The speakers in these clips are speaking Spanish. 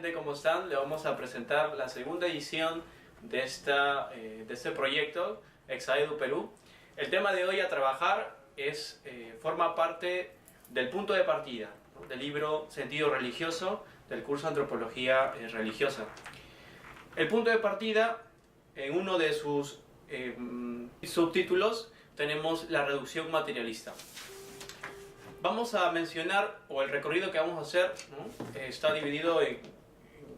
gente? ¿Cómo están? Le vamos a presentar la segunda edición de este proyecto, Exaedu Perú. El tema de hoy a trabajar forma parte del punto de partida, ¿no?, del libro Sentido Religioso del curso Antropología Religiosa. El punto de partida, en uno de sus subtítulos, tenemos la reducción materialista. Vamos a mencionar, o el recorrido que vamos a hacer, ¿no?, está dividido en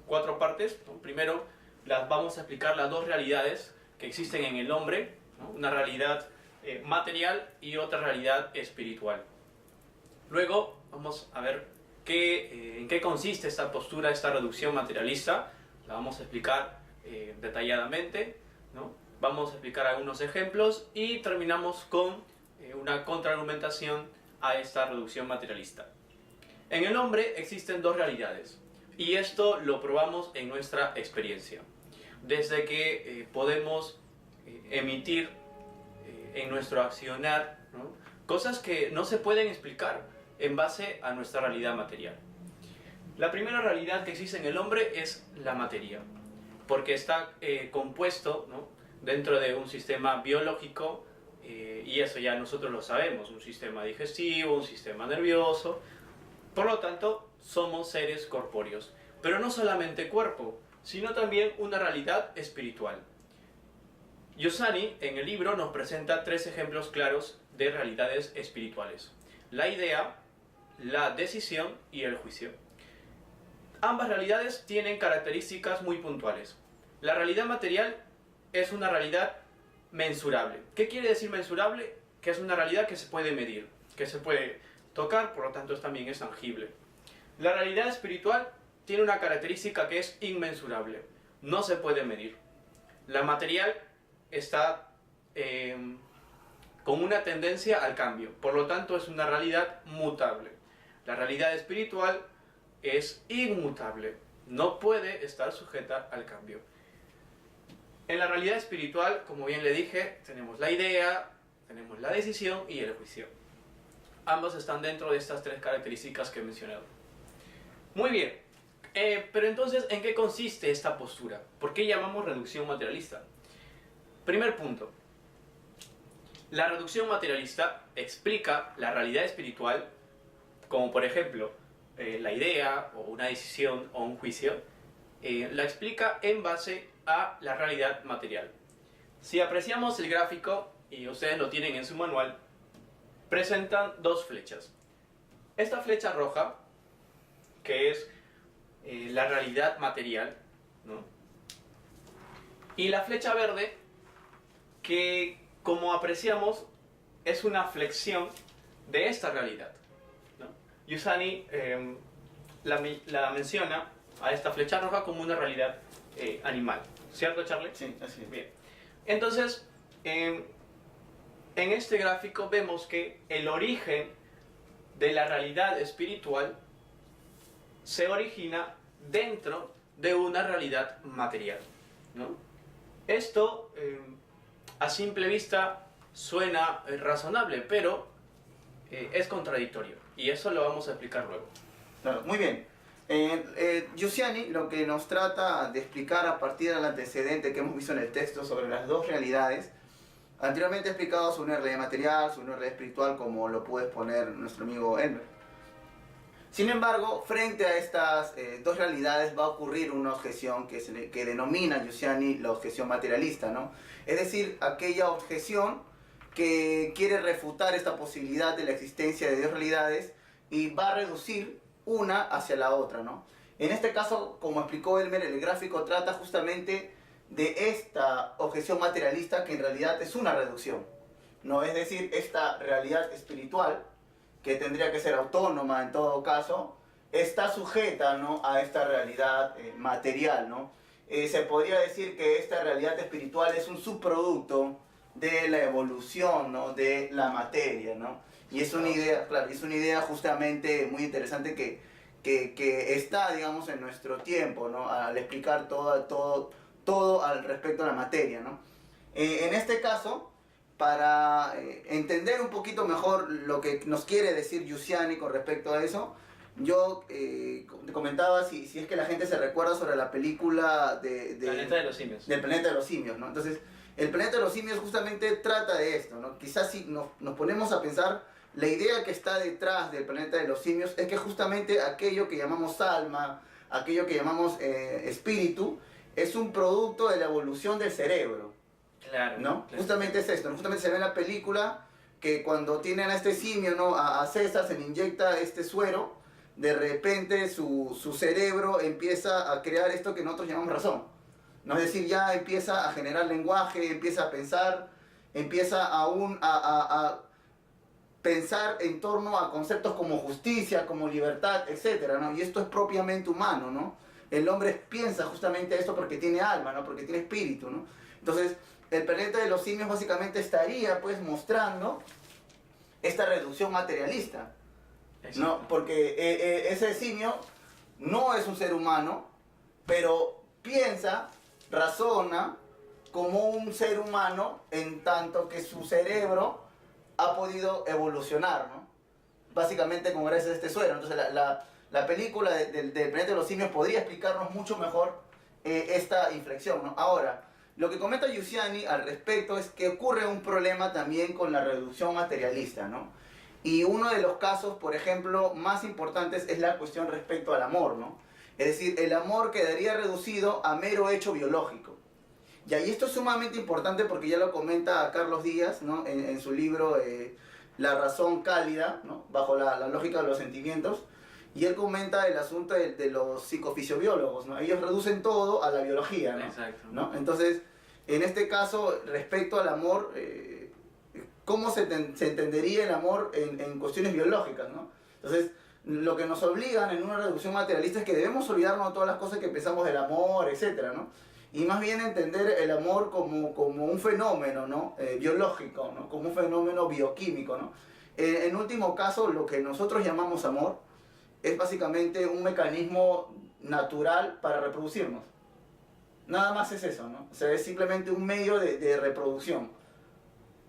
4 partes, ¿no? Primero, vamos a explicar las 2 realidades que existen en el hombre, ¿no?, una realidad material y otra realidad espiritual. Luego, vamos a ver en qué consiste esta postura, esta reducción materialista. La vamos a explicar detalladamente, ¿no? Vamos a explicar algunos ejemplos y terminamos con una contraargumentación a esta reducción materialista. En el hombre existen 2 realidades y esto lo probamos en nuestra experiencia. Desde que podemos emitir en nuestro accionar, ¿no?, cosas que no se pueden explicar en base a nuestra realidad material. La primera realidad que existe en el hombre es la materia, porque está compuesto, ¿no?, dentro de un sistema biológico, y eso ya nosotros lo sabemos, un sistema digestivo, un sistema nervioso. Por lo tanto, somos seres corpóreos, pero no solamente cuerpo, sino también una realidad espiritual. Giussani en el libro nos presenta 3 ejemplos claros de realidades espirituales: la idea, la decisión y el juicio. Ambas realidades tienen características muy puntuales. La realidad material es una realidad mensurable. ¿Qué quiere decir mensurable? Que es una realidad que se puede medir, que se puede tocar, por lo tanto también es tangible. La realidad espiritual tiene una característica que es inmensurable, no se puede medir. La material está con una tendencia al cambio, por lo tanto es una realidad mutable. La realidad espiritual es inmutable, no puede estar sujeta al cambio. En la realidad espiritual, como bien le dije, tenemos la idea, tenemos la decisión y el juicio. Ambos están dentro de estas 3 características que he mencionado. Muy bien, pero entonces, ¿en qué consiste esta postura? ¿Por qué llamamos reducción materialista? Primer punto. La reducción materialista explica la realidad espiritual, como por ejemplo la idea o una decisión o un juicio, la explica en base a la realidad material. Si apreciamos el gráfico, y ustedes lo tienen en su manual, presentan 2 flechas. Esta flecha roja, que es la realidad material, ¿no?, y la flecha verde, que como apreciamos es una flexión de esta realidad, ¿no? Giussani la menciona a esta flecha roja como una realidad animal. ¿Cierto, Charlie? Sí, así es. Bien. Entonces, en este gráfico vemos que el origen de la realidad espiritual se origina dentro de una realidad material, ¿no? Esto, a simple vista, suena razonable, pero es contradictorio. Y eso lo vamos a explicar luego. Claro, muy bien. Giussani lo que nos trata de explicar a partir del antecedente que hemos visto en el texto sobre las 2 realidades, anteriormente he explicado sobre una realidad material, sobre una realidad espiritual, como lo puede exponer nuestro amigo Elmer. Sin embargo, frente a estas 2 realidades va a ocurrir una objeción que denomina Giussani la objeción materialista, ¿no? Es decir, aquella objeción que quiere refutar esta posibilidad de la existencia de 2 realidades y va a reducir una hacia la otra, ¿no? En este caso, como explicó Elmer, el gráfico trata justamente de esta objeción materialista, que en realidad es una reducción, ¿no? Es decir, esta realidad espiritual, que tendría que ser autónoma en todo caso, está sujeta, ¿no?, a esta realidad material, ¿no? Se podría decir que esta realidad espiritual es un subproducto de la evolución, ¿no?, de la materia, ¿no? Y es una idea, claro, es una idea justamente muy interesante que está, digamos, en nuestro tiempo, ¿no?, al explicar todo al respecto a la materia, ¿no? En este caso, para entender un poquito mejor lo que nos quiere decir Giussani con respecto a eso, Yo te comentaba si es que la gente se recuerda sobre la película Planeta de los Simios. del planeta de los simios, ¿no? Entonces, el planeta de los simios justamente trata de esto, ¿no? Quizás si nos ponemos a pensar, la idea que está detrás del planeta de los simios es que justamente aquello que llamamos alma, aquello que llamamos espíritu, es un producto de la evolución del cerebro, Claro. ¿no? Claro. Justamente es esto, ¿no? Justamente se ve en la película que cuando tienen a este simio, ¿no? A César se le inyecta este suero, de repente su cerebro empieza a crear esto que nosotros llamamos razón, ¿no? Es decir, ya empieza a generar lenguaje, empieza a pensar, empieza a pensar en torno a conceptos como justicia, como libertad, etcétera, ¿no? Y esto es propiamente humano, ¿no? El hombre piensa justamente esto porque tiene alma, ¿no? Porque tiene espíritu, ¿no? Entonces, el planeta de los simios básicamente estaría, pues, mostrando esta reducción materialista, ¿no? Porque ese simio no es un ser humano, pero piensa, razona como un ser humano en tanto que su cerebro ha podido evolucionar, ¿no? Básicamente con gracias a este suero. Entonces la película del planeta de los simios podría explicarnos mucho mejor esta inflexión, ¿no? Ahora, lo que comenta Giussiani al respecto es que ocurre un problema también con la reducción materialista, ¿no? Y uno de los casos, por ejemplo, más importantes es la cuestión respecto al amor, ¿no? Es decir, el amor quedaría reducido a mero hecho biológico. Y esto es sumamente importante porque ya lo comenta Carlos Díaz, ¿no? En su libro La razón cálida, ¿no? Bajo la lógica de los sentimientos. Y él comenta el asunto de los psicofisiobiólogos, ¿no? Ellos reducen todo a la biología, ¿no? Exacto. ¿No? Entonces, en este caso, respecto al amor, ¿cómo se entendería el amor en cuestiones biológicas, ¿no? Entonces, lo que nos obligan en una reducción materialista es que debemos olvidarnos de todas las cosas que pensamos del amor, etcétera, ¿no? Y más bien entender el amor como un fenómeno, ¿no? Biológico, ¿no? Como un fenómeno bioquímico, ¿no? En último caso, lo que nosotros llamamos amor es básicamente un mecanismo natural para reproducirnos. Nada más es eso, ¿no? O sea, es simplemente un medio de reproducción.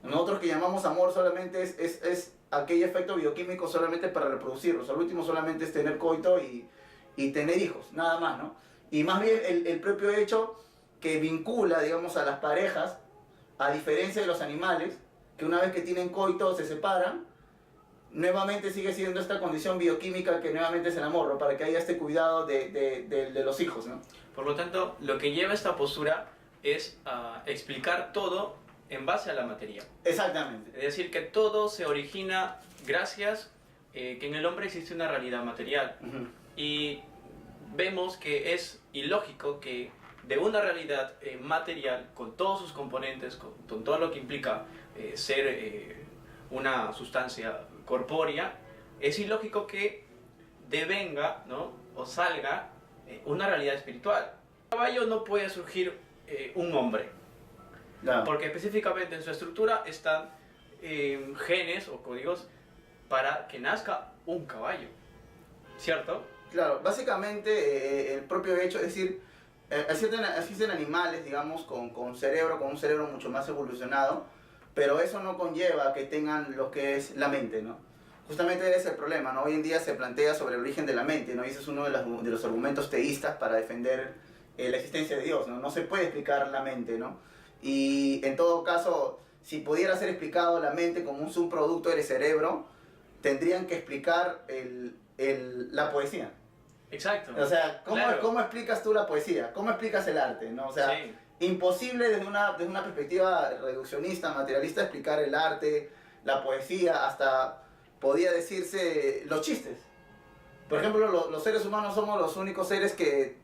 Nosotros que llamamos amor solamente es aquel efecto bioquímico solamente para reproducirnos. Al último solamente es tener coito y tener hijos, nada más, ¿no? Y más bien el propio hecho que vincula, digamos, a las parejas, a diferencia de los animales, que una vez que tienen coito se separan, nuevamente sigue siendo esta condición bioquímica que nuevamente es el amor, ¿no? Para que haya este cuidado de los hijos, ¿no? Por lo tanto, lo que lleva esta postura es a explicar todo en base a la materia. Exactamente. Es decir, que todo se origina gracias que en el hombre existe una realidad material. Uh-huh. Y vemos que es ilógico que de una realidad material, con todos sus componentes, con todo lo que implica ser una sustancia corpórea, es ilógico que devenga, ¿no? O salga una realidad espiritual. En el caballo no puede surgir un hombre, Claro. porque específicamente en su estructura están genes o códigos para que nazca un caballo, ¿cierto? Claro, básicamente el propio hecho, es decir, existen animales, digamos, con un cerebro mucho más evolucionado, pero eso no conlleva que tengan lo que es la mente, ¿no? Justamente ese es el problema, ¿no? Hoy en día se plantea sobre el origen de la mente, ¿no? Y ese es uno de los argumentos teístas para defender la existencia de Dios, ¿no? No se puede explicar la mente, ¿no? Y en todo caso, si pudiera ser explicado la mente como un subproducto del cerebro, tendrían que explicar la poesía. Exacto. O sea, Claro. ¿cómo explicas tú la poesía? ¿Cómo explicas el arte? ¿No? O sea, Sí. imposible desde una perspectiva reduccionista, materialista, explicar el arte, la poesía, hasta podía decirse los chistes. Por ejemplo, los seres humanos somos los únicos seres que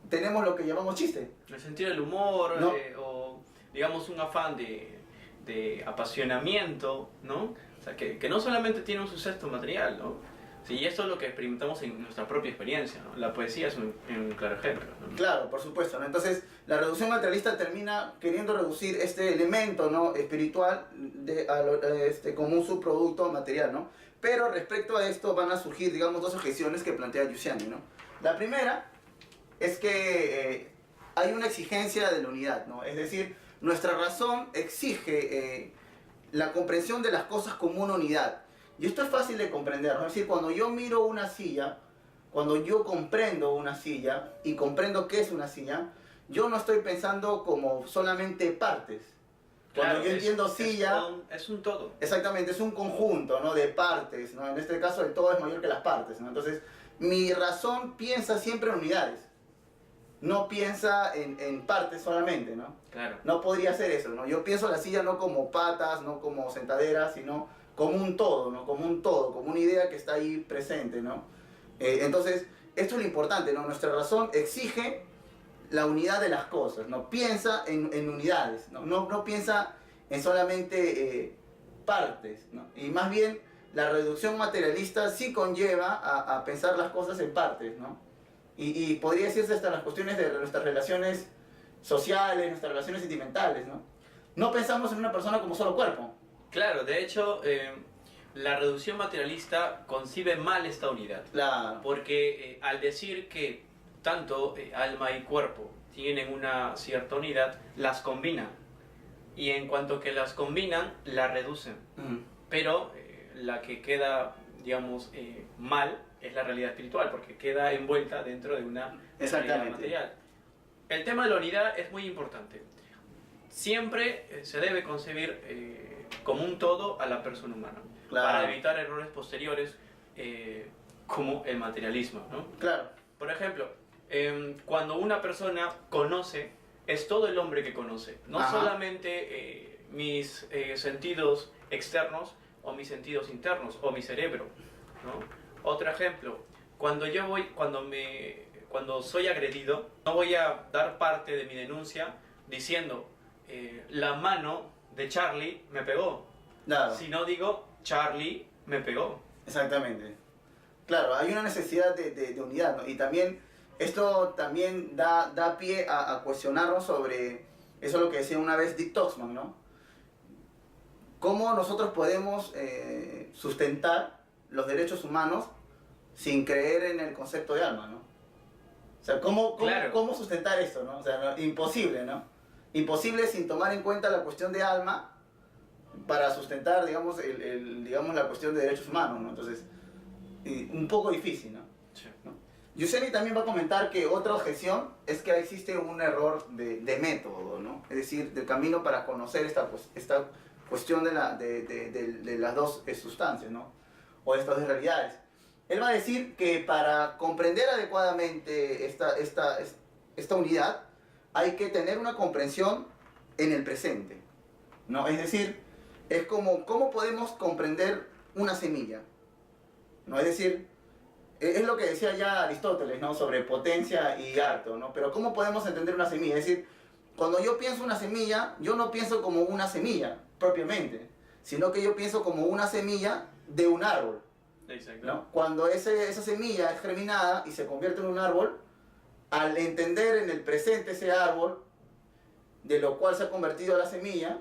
tenemos lo que llamamos chiste. El sentido del humor, No. o digamos un afán de apasionamiento, ¿no? O sea, que no solamente tiene un suceso material, ¿no? Sí, y esto es lo que experimentamos en nuestra propia experiencia, ¿no? La poesía es un claro ejemplo, ¿no? Claro, por supuesto, ¿no? Entonces, la reducción materialista termina queriendo reducir este elemento, ¿no? Espiritual como un subproducto material, ¿no? Pero respecto a esto van a surgir, digamos, dos objeciones que plantea Giussiani, ¿no? La primera es que hay una exigencia de la unidad, ¿no? Es decir, nuestra razón exige la comprensión de las cosas como una unidad. Y esto es fácil de comprender, ¿no? Es decir, cuando yo miro una silla, cuando yo comprendo una silla y comprendo qué es una silla, yo no estoy pensando como solamente partes. Cuando Claro, yo entiendo silla, es un todo. exactamente, es un conjunto, ¿no?, de partes, ¿no? En este caso el todo es mayor que las partes, ¿no? Entonces, mi razón piensa siempre en unidades, no piensa en partes solamente, ¿no? Claro. No podría ser eso, ¿no? Yo pienso la silla no como patas, no como sentaderas, sino como un todo, ¿no? Como un todo, como una idea que está ahí presente, ¿no? Entonces, esto es lo importante, ¿no? Nuestra razón exige la unidad de las cosas, ¿no? Piensa en unidades, ¿no? No piensa en solamente partes, ¿no? Y más bien, la reducción materialista sí conlleva a pensar las cosas en partes, ¿no? Y podría decirse hasta las cuestiones de nuestras relaciones sociales, nuestras relaciones sentimentales, ¿no? No pensamos en una persona como solo cuerpo. Claro, de hecho, la reducción materialista concibe mal esta unidad. Claro. Porque al decir que tanto alma y cuerpo tienen una cierta unidad, las combinan. Y en cuanto que las combinan, las reducen. Pero la que queda, digamos, mal es la realidad espiritual, porque queda envuelta dentro de una realidad material. El tema de la unidad es muy importante. Siempre se debe concebir como un todo a la persona humana, Claro. para evitar errores posteriores como el materialismo, ¿no? Claro. Por ejemplo, cuando una persona conoce, es todo el hombre que conoce, no Ajá. solamente mis sentidos externos o mis sentidos internos o mi cerebro, ¿no? Otro ejemplo, cuando soy agredido, no voy a dar parte de mi denuncia diciendo la mano de Charlie me pegó, Claro. sino digo Charlie me pegó. Exactamente. Claro, hay una necesidad de unidad, ¿no? Y también, esto también da pie a cuestionarnos sobre, eso es lo que decía una vez Dick Toxman, ¿no? ¿Cómo nosotros podemos sustentar los derechos humanos sin creer en el concepto de alma, ¿no? O sea, Claro. ¿cómo sustentar esto, no? O sea, imposible, ¿no? Imposible sin tomar en cuenta la cuestión de alma para sustentar, digamos, digamos, la cuestión de derechos humanos, ¿no? Entonces, un poco difícil, ¿no? Sí. ¿No? Yuseni también va a comentar que otra objeción es que existe un error de método, ¿no? Es decir, del camino para conocer esta cuestión de las dos sustancias, ¿no? O de estas dos realidades. Él va a decir que para comprender adecuadamente esta unidad hay que tener una comprensión en el presente, ¿no? Es decir, es como, ¿cómo podemos comprender una semilla? ¿No? Es decir, es lo que decía ya Aristóteles, ¿no? Sobre potencia y acto, ¿no? Pero ¿cómo podemos entender una semilla? Es decir, cuando yo pienso una semilla, yo no pienso como una semilla propiamente, sino que yo pienso como una semilla de un árbol, Exacto. ¿no? Cuando esa semilla es germinada y se convierte en un árbol, al entender en el presente ese árbol, de lo cual se ha convertido la semilla,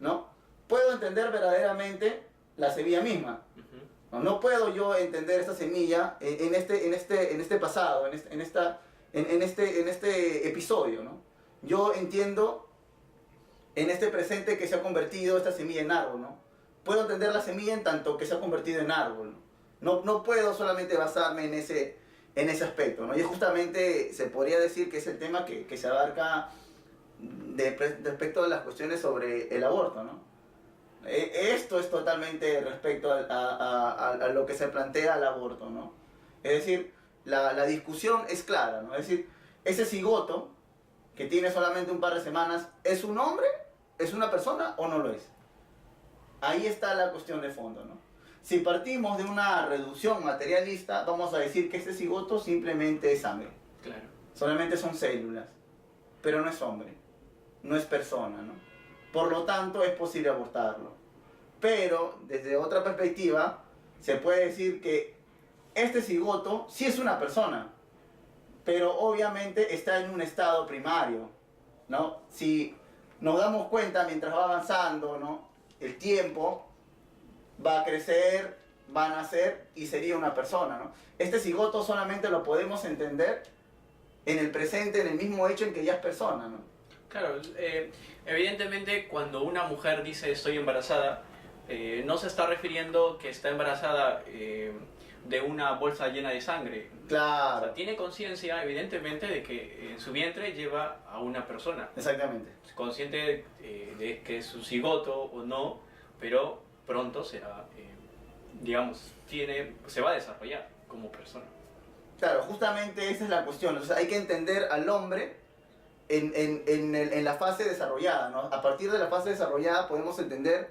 ¿no? Puedo entender verdaderamente la semilla misma. No puedo yo entender esta semilla en este pasado, en este episodio, ¿no? Yo entiendo en este presente que se ha convertido esta semilla en árbol, ¿no? Puedo entender la semilla en tanto que se ha convertido en árbol, ¿no? No puedo solamente basarme en ese aspecto, ¿no? Y justamente se podría decir que es el tema que se abarca respecto a las cuestiones sobre el aborto, ¿no? Esto es totalmente respecto a lo que se plantea al aborto, ¿no? Es decir, la discusión es clara, ¿no? Es decir, ese cigoto que tiene solamente un par de semanas, ¿es un hombre? ¿Es una persona o no lo es? Ahí está la cuestión de fondo, ¿no? Si partimos de una reducción materialista, vamos a decir que este cigoto simplemente es sangre. Claro. Solamente son células, pero no es hombre, no es persona, ¿no? Por lo tanto, es posible abortarlo. Pero, desde otra perspectiva, se puede decir que este cigoto sí es una persona, pero obviamente está en un estado primario, ¿no? Si nos damos cuenta mientras va avanzando, ¿no? El tiempo va a crecer, va a nacer y sería una persona, ¿no? Este cigoto solamente lo podemos entender en el presente, en el mismo hecho en que ya es persona, ¿no? Claro, evidentemente cuando una mujer dice estoy embarazada, no se está refiriendo que está embarazada de una bolsa llena de sangre. O Claro, sea, tiene conciencia, evidentemente, de que en su vientre lleva a una persona. exactamente. Consciente de que es un cigoto o no, pero pronto será, digamos, se va a desarrollar como persona. Claro, justamente esa es la cuestión. O sea, hay que entender al hombre en la fase desarrollada, ¿no? A partir de la fase desarrollada podemos entender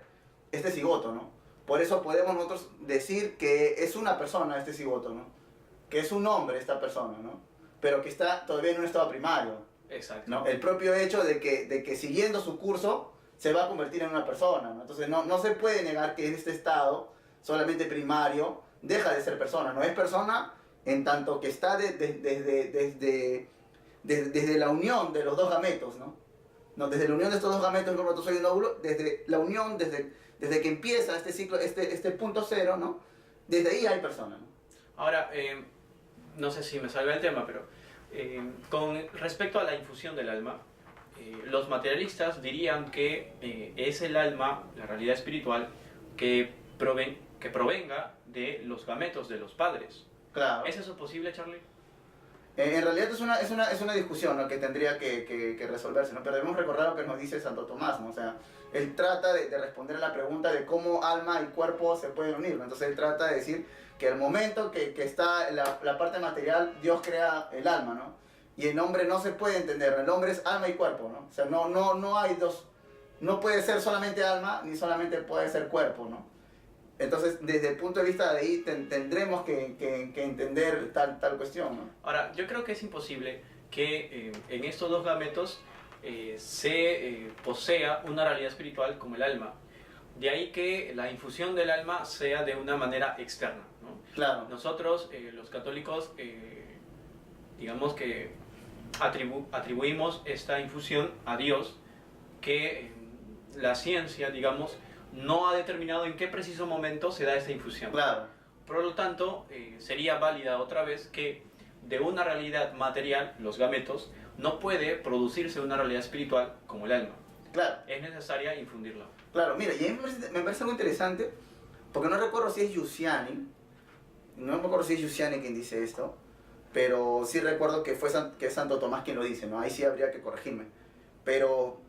este cigoto, ¿no? Por eso podemos nosotros decir que es una persona este cigoto, ¿no? Que es un hombre esta persona, ¿no? Pero que está todavía en un estado primario, Exacto. ¿no? El propio hecho de que siguiendo su curso se va a convertir en una persona, ¿no? Entonces no se puede negar que en este estado solamente primario deja de ser persona, no es persona en tanto que está desde la unión de los dos gametos, ¿no? No, desde la unión de estos dos gametos, el espermatozoide y un óvulo, desde la unión, desde que empieza este ciclo, este punto cero, ¿no? Desde ahí hay persona, ¿no? Ahora, no sé si me salga el tema, pero con respecto a la infusión del alma, los materialistas dirían que es el alma, la realidad espiritual, que provenga de los gametos de los padres. Claro. ¿Es eso posible, Charlie? En realidad es una discusión, ¿no? Que tendría que resolverse, ¿no? Pero debemos recordar lo que nos dice Santo Tomás, ¿no? O sea, él trata de responder a la pregunta de cómo alma y cuerpo se pueden unir, ¿no? Entonces él trata de decir que al momento que está la parte material, Dios crea el alma, ¿no? Y el hombre no se puede entender, el hombre es alma y cuerpo, ¿no? O sea, no hay dos, no puede ser solamente alma, ni solamente puede ser cuerpo, ¿no? Entonces, desde el punto de vista de ahí, tendremos que entender tal cuestión, ¿no? Ahora, yo creo que es imposible que en estos dos gametos se posea una realidad espiritual como el alma. De ahí que la infusión del alma sea de una manera externa, ¿no? Claro. Nosotros, los católicos, digamos que atribuimos esta infusión a Dios, que la ciencia, digamos, no ha determinado en qué preciso momento se da esta infusión. Claro. Por lo tanto, sería válida otra vez que de una realidad material, los gametos, no puede producirse una realidad espiritual como el alma. Claro. Es necesaria infundirla. Claro, mira, y a mí me parece algo interesante, porque no recuerdo si es Giussiani, no me acuerdo si es Giussiani quien dice esto, pero sí recuerdo que que es Santo Tomás quien lo dice, ¿no? Ahí sí habría que corregirme. Pero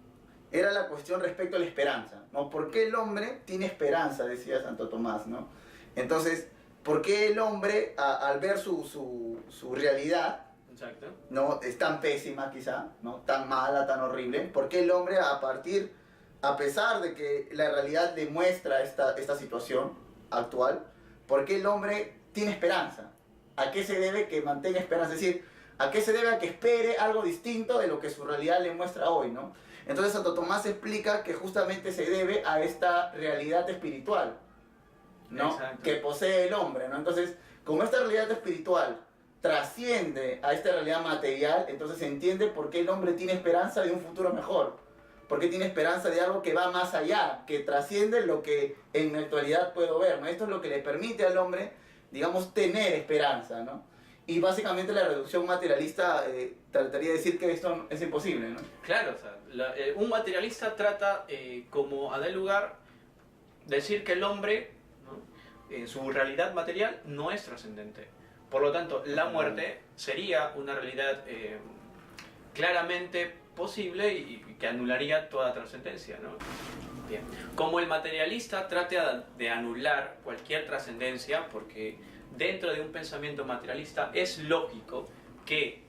era la cuestión respecto a la esperanza, ¿no? ¿Por qué el hombre tiene esperanza? Decía Santo Tomás, ¿no? Entonces, ¿por qué el hombre, al ver su realidad, Exacto. ¿no? Es tan pésima quizá, ¿no? Tan mala, tan horrible? ¿Por qué el hombre a pesar de que la realidad demuestra esta situación actual, por qué el hombre tiene esperanza? ¿A qué se debe que mantenga esperanza? Es decir, ¿a qué se debe a que espere algo distinto de lo que su realidad le muestra hoy, ¿no? Entonces Santo Tomás explica que justamente se debe a esta realidad espiritual, ¿no? Exacto. Que posee el hombre, ¿no? Entonces, como esta realidad espiritual trasciende a esta realidad material, entonces se entiende por qué el hombre tiene esperanza de un futuro mejor, por qué tiene esperanza de algo que va más allá, que trasciende lo que en la actualidad puedo ver, ¿no? Esto es lo que le permite al hombre, digamos, tener esperanza, ¿no? Y básicamente la reducción materialista trataría de decir que esto es imposible, ¿no? Claro, o sea, un materialista trata, como a dar lugar, decir que el hombre, ¿no?, en su realidad material no es trascendente. Por lo tanto, la muerte sería una realidad claramente posible y que anularía toda trascendencia, ¿no? Bien. Como el materialista trata de anular cualquier trascendencia, porque dentro de un pensamiento materialista es lógico que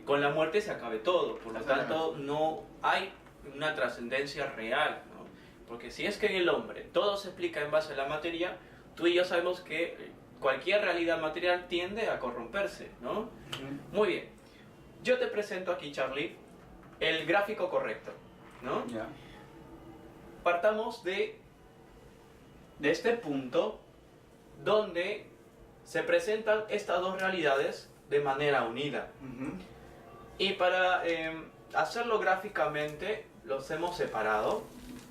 con la muerte se acabe todo, por lo tanto no hay una trascendencia real, ¿no? Porque si es que en el hombre todo se explica en base a la materia, tú y yo sabemos que cualquier realidad material tiende a corromperse, ¿no? Muy bien, yo te presento aquí, Charlie, el gráfico correcto, ¿no? Ya. Partamos de este punto donde se presentan estas dos realidades de manera unida. Y para hacerlo gráficamente los hemos separado,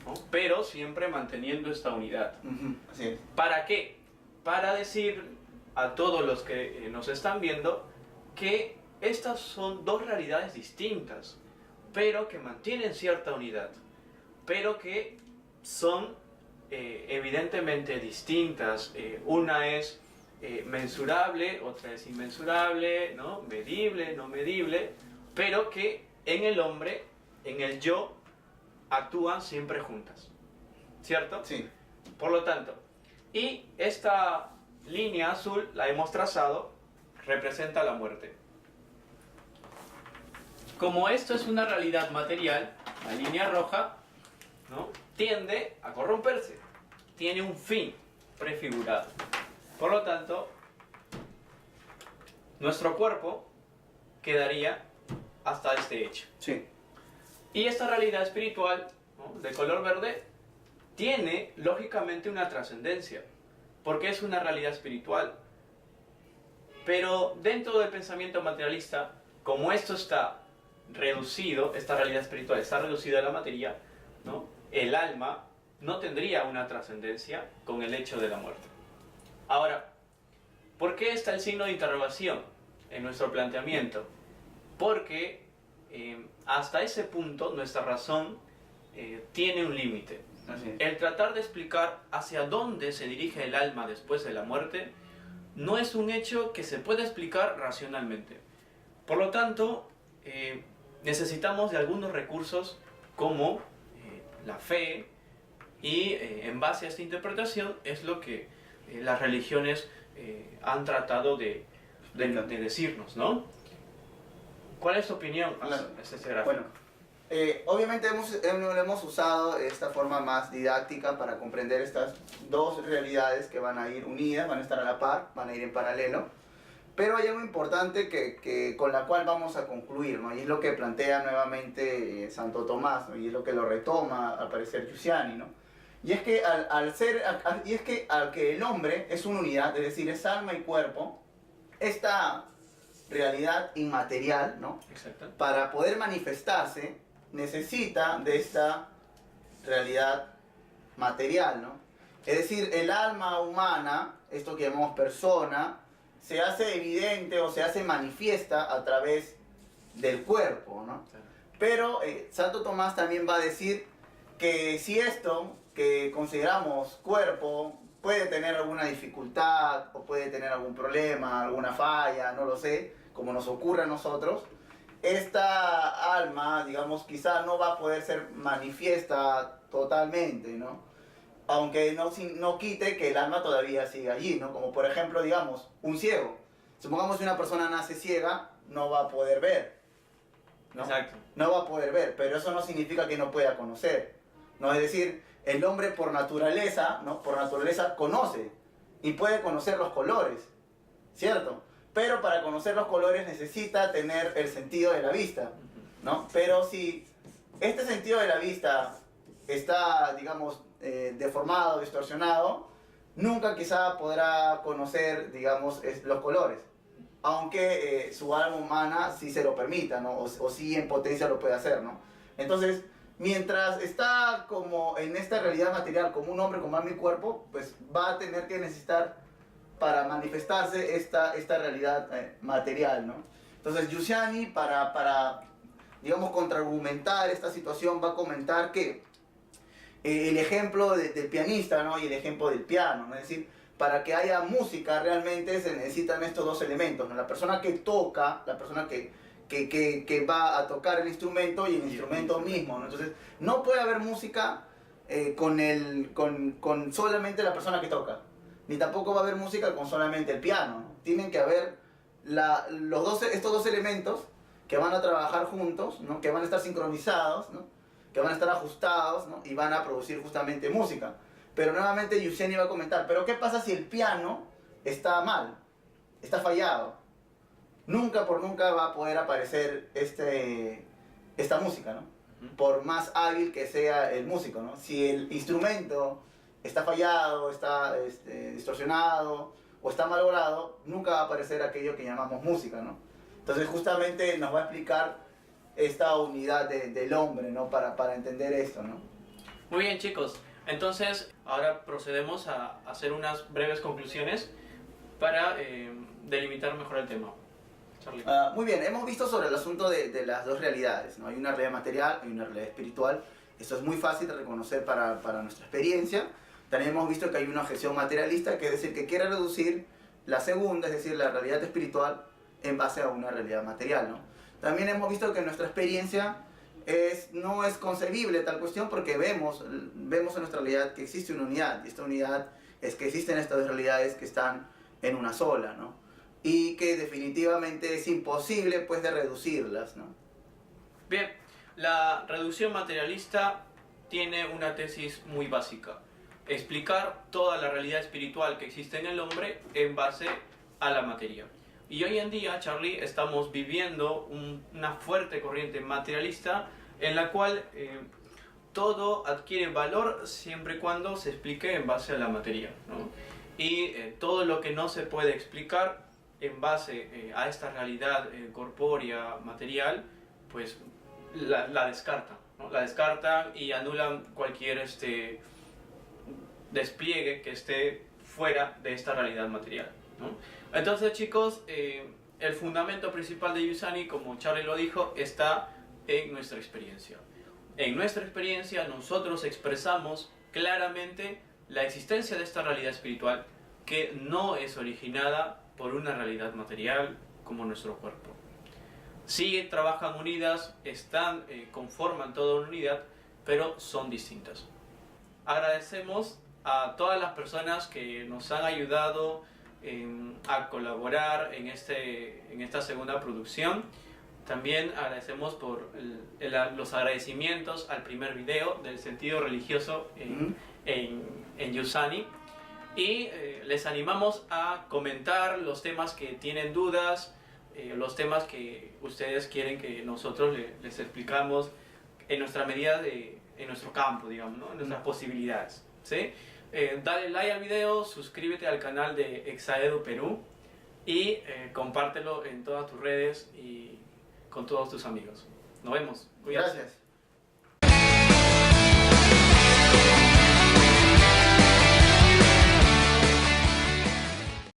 ¿no?, pero siempre manteniendo esta unidad. Así es. ¿Para qué? Para decir a todos los que nos están viendo que estas son dos realidades distintas, pero que mantienen cierta unidad, pero que son evidentemente distintas. Una es mensurable, otra es inmensurable, ¿no? Medible, no medible, pero que en el hombre, en el yo, actúan siempre juntas, ¿cierto? Sí. Por lo tanto, y esta línea azul la hemos trazado, representa la muerte. Como esto es una realidad material, la línea roja, ¿no?, tiende a corromperse, tiene un fin prefigurado. Por lo tanto, nuestro cuerpo quedaría hasta este hecho. Sí. Y esta realidad espiritual, ¿no?, de color verde, tiene lógicamente una trascendencia, porque es una realidad espiritual. Pero dentro del pensamiento materialista, como esto está reducido, esta realidad espiritual está reducida a la materia, ¿no?, el alma no tendría una trascendencia con el hecho de la muerte. Ahora, ¿por qué está el signo de interrogación en nuestro planteamiento? Porque hasta ese punto nuestra razón tiene un límite. El tratar de explicar hacia dónde se dirige el alma después de la muerte no es un hecho que se pueda explicar racionalmente. Por lo tanto, necesitamos de algunos recursos como la fe, y en base a esta interpretación es lo que las religiones han tratado de decirnos, ¿no? ¿Cuál es tu opinión Claro. hacia este gráfico? Bueno, obviamente hemos usado esta forma más didáctica para comprender estas dos realidades que van a ir unidas, van a estar a la par, van a ir en paralelo. Pero hay algo importante con la cual vamos a concluir, ¿no? Y es lo que plantea nuevamente Santo Tomás, ¿no? Y es lo que lo retoma al parecer Giussiani, ¿no? Y es que al que el hombre es una unidad, es decir, es alma y cuerpo, esta realidad inmaterial, ¿no?, Exacto. para poder manifestarse necesita de esta realidad material, ¿no? Es decir, el alma humana, esto que llamamos persona, se hace evidente o se hace manifiesta a través del cuerpo, ¿no? Pero Santo Tomás también va a decir que si esto que consideramos cuerpo puede tener alguna dificultad o puede tener algún problema, alguna falla, no lo sé, como nos ocurre a nosotros, esta alma, digamos, quizá no va a poder ser manifiesta totalmente, ¿no? Aunque no quite que el alma todavía siga allí, ¿no? Como por ejemplo, digamos, un ciego. Supongamos que una persona nace ciega, no va a poder ver, ¿no? Exacto. No va a poder ver, pero eso no significa que no pueda conocer, ¿no? Es decir, el hombre por naturaleza, ¿no?, por naturaleza conoce y puede conocer los colores, ¿cierto? Pero para conocer los colores necesita tener el sentido de la vista, ¿no? Pero si este sentido de la vista está, digamos, deformado, distorsionado, nunca quizá podrá conocer, digamos, los colores, aunque su alma humana sí se lo permita, ¿no? O sí en potencia lo puede hacer, ¿no? Entonces, mientras está como en esta realidad material, como un hombre, como alma y cuerpo, pues va a tener que necesitar para manifestarse esta realidad material, ¿no? Entonces, Giussiani, para digamos, contraargumentar esta situación, va a comentar que el ejemplo del pianista, ¿no?, y el ejemplo del piano, ¿no? Es decir, para que haya música realmente se necesitan estos dos elementos, ¿no? La persona que toca, la persona que va a tocar el instrumento y el instrumento mismo, ¿no? Entonces, no puede haber música con solamente la persona que toca, ni tampoco va a haber música con solamente el piano, ¿no? Tienen que haber estos dos elementos que van a trabajar juntos, ¿no?, que van a estar sincronizados, ¿no?, que van a estar ajustados, ¿no?, y van a producir justamente música. Pero nuevamente Giussiani va a comentar, ¿pero qué pasa si el piano está mal, está fallado? Nunca por nunca va a poder aparecer esta música, ¿no? Por más hábil que sea el músico, ¿no? Si el instrumento está fallado, está distorsionado o está malogrado, nunca va a aparecer aquello que llamamos música, ¿no? Entonces justamente nos va a explicar esta unidad del hombre, ¿no?, para entender esto, ¿no? Muy bien, chicos. Entonces, ahora procedemos a hacer unas breves conclusiones para delimitar mejor el tema. Muy bien, hemos visto sobre el asunto de las dos realidades, ¿no? Hay una realidad material y una realidad espiritual. Esto es muy fácil de reconocer para nuestra experiencia. También hemos visto que hay una objeción materialista, que es decir, que quiere reducir la segunda, es decir, la realidad espiritual, en base a una realidad material, ¿no? También hemos visto que nuestra experiencia no es concebible tal cuestión porque vemos en nuestra realidad que existe una unidad, y esta unidad es que existen estas dos realidades que están en una sola, ¿no? Y que definitivamente es imposible pues de reducirlas, ¿no? Bien, la reducción materialista tiene una tesis muy básica: explicar toda la realidad espiritual que existe en el hombre en base a la materia. Y hoy en día, Charlie, estamos viviendo una fuerte corriente materialista en la cual todo adquiere valor siempre y cuando se explique en base a la materia, ¿no? Y todo lo que no se puede explicar en base a esta realidad corpórea, material, pues la descartan, ¿no? La descartan y anulan cualquier despliegue que esté fuera de esta realidad material, ¿no? Entonces, chicos, el fundamento principal de Yusani, como Charlie lo dijo, está en nuestra experiencia. En nuestra experiencia nosotros expresamos claramente la existencia de esta realidad espiritual que no es originada por una realidad material como nuestro cuerpo. Sí trabajan unidas, conforman toda una unidad, pero son distintas. Agradecemos a todas las personas que nos han ayudado a colaborar en esta segunda producción. También agradecemos por los agradecimientos al primer video del sentido religioso en Yusani. Y les animamos a comentar los temas que tienen dudas, los temas que ustedes quieren que nosotros les explicamos en nuestra medida, en nuestro campo, digamos, ¿no? En nuestras posibilidades, ¿sí? Dale like al video, suscríbete al canal de Exaedu Perú y compártelo en todas tus redes y con todos tus amigos. Nos vemos. Cuídate. Gracias.